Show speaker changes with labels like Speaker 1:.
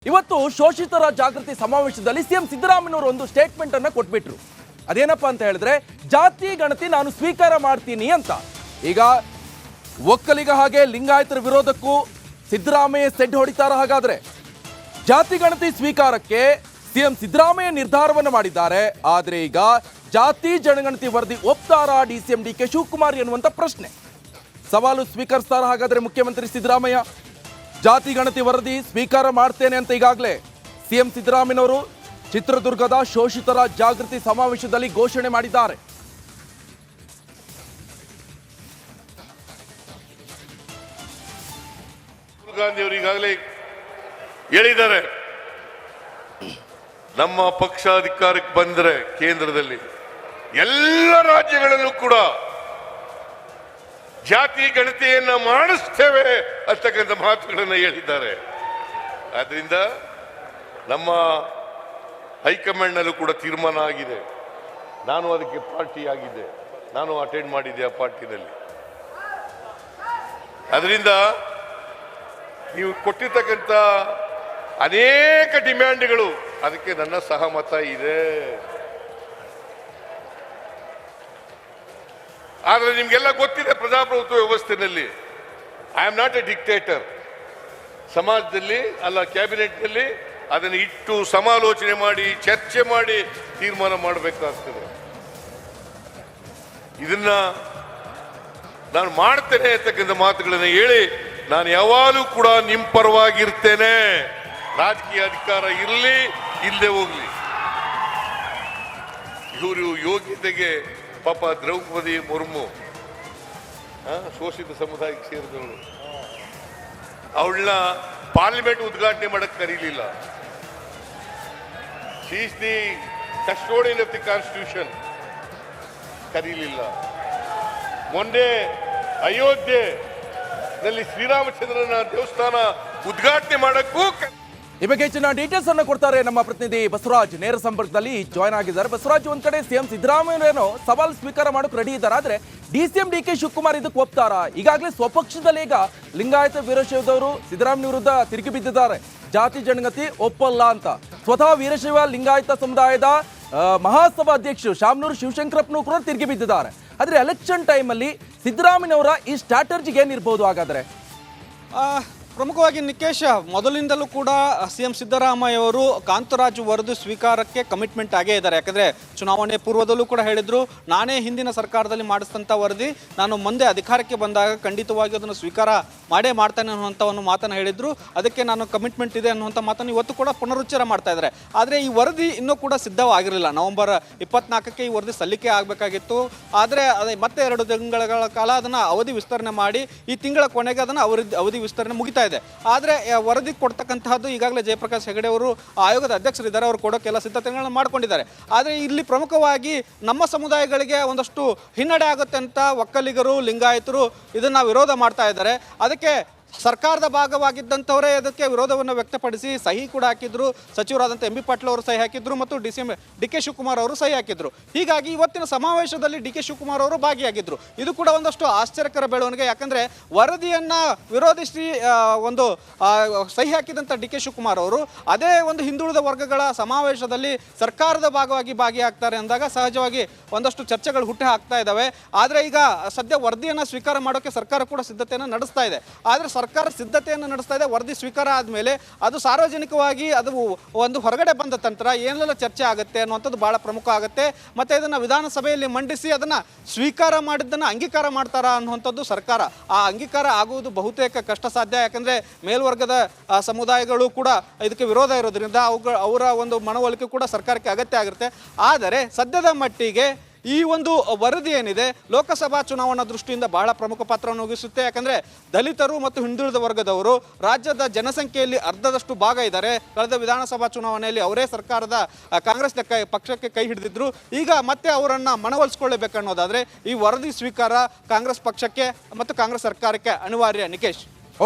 Speaker 1: ಇವತ್ತು ಶೋಷಿತರ ಜಾಗೃತಿ ಸಮಾವೇಶದಲ್ಲಿ ಸಿಎಂ ಸಿದ್ದರಾಮಯ್ಯನವರು ಒಂದು ಸ್ಟೇಟ್ಮೆಂಟ್ ಅನ್ನು ಕೊಟ್ಬಿಟ್ರು. ಅದೇನಪ್ಪ ಅಂತ ಹೇಳಿದ್ರೆ, ಜಾತಿ ಗಣತಿ ನಾನು ಸ್ವೀಕಾರ ಮಾಡ್ತೀನಿ ಅಂತ. ಈಗ ಒಕ್ಕಲಿಗ ಹಾಗೆ ಲಿಂಗಾಯತರ ವಿರೋಧಕ್ಕೂ ಸಿದ್ದರಾಮಯ್ಯ ಸೆಡ್ ಹೊಡಿತಾರ. ಹಾಗಾದ್ರೆ ಜಾತಿ ಗಣತಿ ಸ್ವೀಕಾರಕ್ಕೆ ಸಿಎಂ ಸಿದ್ದರಾಮಯ್ಯ ನಿರ್ಧಾರವನ್ನು ಮಾಡಿದ್ದಾರೆ. ಆದರೆ ಈಗ ಜಾತಿ ಜನಗಣತಿ ವರದಿ ಒಪ್ತಾರಾ ಡಿಸಿಎಂ ಡಿಕೆ ಶಿವಕುಮಾರ್ ಎನ್ನುವಂತ ಪ್ರಶ್ನೆ ಸವಾಲು ಸ್ವೀಕರಿಸ್ತಾರ. ಹಾಗಾದ್ರೆ ಮುಖ್ಯಮಂತ್ರಿ ಸಿದ್ದರಾಮಯ್ಯ ಜಾತಿ ಗಣತಿ ವರದಿ ಸ್ವೀಕಾರ ಮಾಡ್ತೇನೆ ಅಂತ ಈಗಾಗಲೇ ಸಿಎಂ ಸಿದ್ದರಾಮಯ್ಯನವರು ಚಿತ್ರದುರ್ಗದ ಶೋಷಿತರ ಜಾಗೃತಿ ಸಮಾವೇಶದಲ್ಲಿ ಘೋಷಣೆ ಮಾಡಿದ್ದಾರೆ.
Speaker 2: ಗಾಂಧಿ ಅವರು ಈಗಾಗಲೇ ಹೇಳಿದ್ದಾರೆ, ನಮ್ಮ ಪಕ್ಷ ಅಧಿಕಾರಕ್ಕೆ ಬಂದರೆ ಕೇಂದ್ರದಲ್ಲಿ ಎಲ್ಲ ರಾಜ್ಯಗಳಲ್ಲೂ ಕೂಡ ಜಾತಿ ಗಣತಿಯನ್ನ ಮಾಡಿಸ್ತೇವೆ ಅಂತಕ್ಕಂಥ ಮಾತುಗಳನ್ನು ಹೇಳಿದ್ದಾರೆ. ಆದ್ರಿಂದ ನಮ್ಮ ಹೈಕಮಾಂಡ್ನಲ್ಲೂ ಕೂಡ ತೀರ್ಮಾನ ಆಗಿದೆ. ನಾನು ಅದಕ್ಕೆ ಪಾರ್ಟಿ ಆಗಿದ್ದೆ, ನಾನು ಅಟೆಂಡ್ ಮಾಡಿದ್ದೆ ಆ ಪಾರ್ಟಿನಲ್ಲಿ. ಅದರಿಂದ ನೀವು ಕೊಟ್ಟಿರ್ತಕ್ಕಂಥ ಅನೇಕ ಡಿಮ್ಯಾಂಡ್ಗಳು ಅದಕ್ಕೆ ನನ್ನ ಸಹಮತ ಇದೆ. ಆದರೆ ನಿಮ್ಗೆಲ್ಲ ಗೊತ್ತಿದೆ, ಪ್ರಜಾಪ್ರಭುತ್ವ ವ್ಯವಸ್ಥೆಯಲ್ಲಿ I am not A dictator. ಸಮಾಜದಲ್ಲಿ ಅಲ್ಲ, ಕ್ಯಾಬಿನೆಟ್ನಲ್ಲಿ ಅದನ್ನು ಇಟ್ಟು ಸಮಾಲೋಚನೆ ಮಾಡಿ ಚರ್ಚೆ ಮಾಡಿ ತೀರ್ಮಾನ ಮಾಡಬೇಕಾಗ್ತದೆ. ಇದನ್ನ ನಾನು ಮಾಡ್ತೇನೆ ಅಂತಕ್ಕಂಥ ಮಾತುಗಳನ್ನು ಹೇಳಿ ನಾನು ಯಾವಾಗಲೂ ಕೂಡ ನಿಮ್ಮ ಪರವಾಗಿರ್ತೇನೆ. ರಾಜಕೀಯ ಅಧಿಕಾರ ಇರಲಿ ಇಲ್ಲದೆ ಹೋಗ್ಲಿ. ಇವರು ಯೋಗ್ಯತೆಗೆ ಪಾಪ ದ್ರೌಪದಿ ಮುರ್ಮು ಶೋಷಿತ ಸಮುದಾಯಕ್ಕೆ ಸೇರಿದವಳು, ಅವಳನ್ನ ಪಾರ್ಲಿಮೆಂಟ್ ಉದ್ಘಾಟನೆ ಮಾಡಕ್ ಕರೀಲಿಲ್ಲ. She is the custodian of the constitution, ಕರೀಲಿಲ್ಲ. ಮೊನ್ನೆ ಅಯೋಧ್ಯೆಯಲ್ಲಿ ಶ್ರೀರಾಮಚಂದ್ರನ ದೇವಸ್ಥಾನ ಉದ್ಘಾಟನೆ ಮಾಡಕ್ಕೂ
Speaker 1: ಈ ಬಗ್ಗೆ ಹೆಚ್ಚಿನ ಡೀಟೇಲ್ಸ್ ಅನ್ನು ಕೊಡ್ತಾರೆ ನಮ್ಮ ಪ್ರತಿನಿಧಿ ಬಸವರಾಜ್. ನೇರ ಸಂಪರ್ಕದಲ್ಲಿ ಜಾಯ್ನ್ ಆಗಿದ್ದಾರೆ. ಬಸವರಾಜ್, ಒಂದ್ ಕಡೆ ಸಿಎಂ ಸಿದ್ದರಾಮಯ್ಯನೋ ಸವಾಲು ಸ್ವೀಕಾರ ಮಾಡೋಕೆ ರೆಡಿ ಇದ್ದಾರೆ, ಆದ್ರೆ ಡಿಸಿಎಂ ಡಿಕೆ ಶಿವಕುಮಾರ್ ಇದಕ್ಕೆ ಒಪ್ತಾರ? ಈಗಾಗಲೇ ಸ್ವಪಕ್ಷದಲ್ಲಿ ಈಗ ಲಿಂಗಾಯತ ವೀರಶೈವದವರು ಸಿದ್ದರಾಮಯ್ಯ ವಿರುದ್ಧ ತಿರುಗಿ ಬಿದ್ದಿದ್ದಾರೆ. ಜಾತಿ ಜನಗತಿ ಒಪ್ಪಲ್ಲ ಅಂತ ಸ್ವತಃ ವೀರಶೈವ ಲಿಂಗಾಯತ ಸಮುದಾಯದ ಮಹಾಸಭಾ ಅಧ್ಯಕ್ಷರು ಶಾಮನೂರು ಶಿವಶಂಕರಪ್ಪನೂ ಕೂಡ ತಿರುಗಿ ಬಿದ್ದಿದ್ದಾರೆ. ಆದ್ರೆ ಎಲೆಕ್ಷನ್ ಟೈಮಲ್ಲಿ ಸಿದ್ದರಾಮಯ್ಯನವರ ಈ ಸ್ಟ್ರಾಟಜಿಗೆ ಏನಿರ್ಬೋದು? ಹಾಗಾದ್ರೆ
Speaker 3: ಪ್ರಮುಖವಾಗಿ ನಿಕೇಶ್, ಮೊದಲಿಂದಲೂ ಕೂಡ ಸಿಎಂ ಸಿದ್ದರಾಮಯ್ಯ ಅವರು ಕಾಂತರಾಜು ವರದಿ ಸ್ವೀಕಾರಕ್ಕೆ ಕಮಿಟ್ಮೆಂಟ್ ಆಗೇ ಇದ್ದಾರೆ. ಯಾಕಂದರೆ ಚುನಾವಣೆ ಪೂರ್ವದಲ್ಲೂ ಕೂಡ ಹೇಳಿದರು, ನಾನೇ ಹಿಂದಿನ ಸರ್ಕಾರದಲ್ಲಿ ಮಾಡಿಸಿದಂಥ ವರದಿ ನಾನು ಮುಂದೆ ಅಧಿಕಾರಕ್ಕೆ ಬಂದಾಗ ಖಂಡಿತವಾಗಿ ಅದನ್ನು ಸ್ವೀಕಾರ ಮಾಡೇ ಮಾಡ್ತಾನೆ ಅನ್ನುವಂಥ ಒಂದು ಮಾತನ್ನು ಹೇಳಿದರು. ಅದಕ್ಕೆ ನಾನು ಕಮಿಟ್ಮೆಂಟ್ ಇದೆ ಅನ್ನುವಂಥ ಮಾತನ್ನು ಇವತ್ತು ಕೂಡ ಪುನರುಚ್ಚಾರ ಮಾಡ್ತಾ ಇದ್ದಾರೆ. ಆದರೆ ಈ ವರದಿ ಇನ್ನೂ ಕೂಡ ಸಿದ್ಧವಾಗಿರಲಿಲ್ಲ. ನವೆಂಬರ್ 24ಕ್ಕೆ ಈ ವರದಿ ಸಲ್ಲಿಕೆ ಆಗಬೇಕಾಗಿತ್ತು. ಆದರೆ ಮತ್ತೆ 2 ತಿಂಗಳ ಕಾಲ ಅದನ್ನು ಅವಧಿ ವಿಸ್ತರಣೆ ಮಾಡಿ ಈ ತಿಂಗಳ ಕೊನೆಗೆ ಅದನ್ನು ಅವಧಿ ವಿಸ್ತರಣೆ ಮುಗಿತಾ ಇದೆ. ಆದರೆ ವರದಿ ಕೊಡ್ತಕ್ಕಂತಹದ್ದು ಈಗಾಗಲೇ ಜಯಪ್ರಕಾಶ್ ಹೆಗಡೆ ಅವರು ಆಯೋಗದ ಅಧ್ಯಕ್ಷರಿದ್ದಾರೆ, ಅವರು ಕೊಡೋಕೆಲ್ಲ ಸಿದ್ಧತೆಗಳನ್ನು ಮಾಡ್ಕೊಂಡಿದ್ದಾರೆ. ಆದರೆ ಇಲ್ಲಿ ಪ್ರಮುಖವಾಗಿ ನಮ್ಮ ಸಮುದಾಯಗಳಿಗೆ ಒಂದಷ್ಟು ಹಿನ್ನಡೆ ಆಗುತ್ತೆ ಅಂತ ಒಕ್ಕಲಿಗರು, ಲಿಂಗಾಯತರು ಇದನ್ನ ವಿರೋಧ ಮಾಡ್ತಾ ಇದ್ದಾರೆ. ಅದಕ್ಕೆ ಸರ್ಕಾರದ ಭಾಗವಾಗಿದ್ದಂಥವರೇ ಅದಕ್ಕೆ ವಿರೋಧವನ್ನು ವ್ಯಕ್ತಪಡಿಸಿ ಸಹಿ ಕೂಡ ಹಾಕಿದ್ರು. ಸಚಿವರಾದಂಥ ಎಂ ಬಿ ಪಾಟೀಲ್ ಅವರು ಸಹಿ ಹಾಕಿದ್ರು ಮತ್ತು ಡಿಕೆ ಶಿವಕುಮಾರ್ ಅವರು ಸಹಿ ಹಾಕಿದ್ರು. ಹೀಗಾಗಿ ಇವತ್ತಿನ ಸಮಾವೇಶದಲ್ಲಿ ಡಿಕೆ ಶಿವಕುಮಾರ್ ಅವರು ಭಾಗಿಯಾಗಿದ್ರು. ಇದು ಕೂಡ ಒಂದಷ್ಟು ಆಶ್ಚರ್ಯಕರ ಬೆಳವಣಿಗೆ. ಯಾಕಂದ್ರೆ ವರದಿಯನ್ನ ವಿರೋಧಿಸಿ ಒಂದು ಸಹಿ ಹಾಕಿದಂಥ ಡಿಕೆ ಶಿವಕುಮಾರ್ ಅವರು ಅದೇ ಒಂದು ಹಿಂದುಳಿದ ವರ್ಗಗಳ ಸಮಾವೇಶದಲ್ಲಿ ಸರ್ಕಾರದ ಭಾಗವಾಗಿ ಭಾಗಿಯಾಗ್ತಾರೆ ಅಂದಾಗ ಸಹಜವಾಗಿ ಒಂದಷ್ಟು ಚರ್ಚೆಗಳು ಹುಟ್ಟಿ ಹಾಕ್ತಾ ಇದ್ದಾವೆ. ಆದರೆ ಈಗ ಸದ್ಯ ವರದಿಯನ್ನು ಸ್ವೀಕಾರ ಮಾಡೋಕೆ ಸರ್ಕಾರ ಕೂಡ ಸಿದ್ಧತೆಯನ್ನು ನಡೆಸ್ತಾ ಇದೆ. ಆದರೆ ಸರ್ಕಾರ ಸಿದ್ಧತೆಯನ್ನು ನಡೆಸ್ತಾ ಇದೆ. ವರದಿ ಸ್ವೀಕಾರ ಆದಮೇಲೆ ಅದು ಸಾರ್ವಜನಿಕವಾಗಿ ಅದು ಒಂದು ಹೊರಗಡೆ ಬಂದ ನಂತರ ಏನೆಲ್ಲ ಚರ್ಚೆ ಆಗುತ್ತೆ ಅನ್ನುವಂಥದ್ದು ಬಹಳ ಪ್ರಮುಖ ಆಗುತ್ತೆ. ಮತ್ತು ಇದನ್ನು ವಿಧಾನಸಭೆಯಲ್ಲಿ ಮಂಡಿಸಿ ಅದನ್ನು ಸ್ವೀಕಾರ ಮಾಡಿದ್ದನ್ನು ಅಂಗೀಕಾರ ಮಾಡ್ತಾರಾ ಅನ್ನುವಂಥದ್ದು ಸರ್ಕಾರ. ಆ ಅಂಗೀಕಾರ ಆಗುವುದು ಬಹುತೇಕ ಕಷ್ಟ ಸಾಧ್ಯ. ಯಾಕಂದರೆ ಮೇಲ್ವರ್ಗದ ಸಮುದಾಯಗಳು ಕೂಡ ಇದಕ್ಕೆ ವಿರೋಧ ಇರೋದ್ರಿಂದ ಅವರ ಒಂದು ಮನವೊಲಿಕೆ ಕೂಡ ಸರ್ಕಾರಕ್ಕೆ ಅಗತ್ಯ ಆಗಿರುತ್ತೆ. ಆದರೆ ಸದ್ಯದ ಮಟ್ಟಿಗೆ ಈ ಒಂದು ವರದಿ ಏನಿದೆ ಲೋಕಸಭಾ ಚುನಾವಣಾ ದೃಷ್ಟಿಯಿಂದ ಬಹಳ ಪ್ರಮುಖ ಪಾತ್ರವನ್ನು ವಹಿಸುತ್ತೆ. ಯಾಕಂದರೆ ದಲಿತರು ಮತ್ತು ಹಿಂದುಳಿದ ವರ್ಗದವರು ರಾಜ್ಯದ ಜನಸಂಖ್ಯೆಯಲ್ಲಿ ಅರ್ಧದಷ್ಟು ಭಾಗ ಇದ್ದಾರೆ. ಕಳೆದ ವಿಧಾನಸಭಾ ಚುನಾವಣೆಯಲ್ಲಿ ಅವರೇ ಸರ್ಕಾರದ ಕಾಂಗ್ರೆಸ್ ಪಕ್ಷಕ್ಕೆ ಕೈ ಹಿಡಿದಿದ್ರು. ಈಗ ಮತ್ತೆ ಅವರನ್ನು ಮನವೊಲಿಸಿಕೊಳ್ಳಬೇಕನ್ನೋದಾದರೆ ಈ ವರದಿ ಸ್ವೀಕಾರ ಕಾಂಗ್ರೆಸ್ ಪಕ್ಷಕ್ಕೆ ಮತ್ತು ಕಾಂಗ್ರೆಸ್ ಸರ್ಕಾರಕ್ಕೆ ಅನಿವಾರ್ಯ. ನಿಕೇಶ್.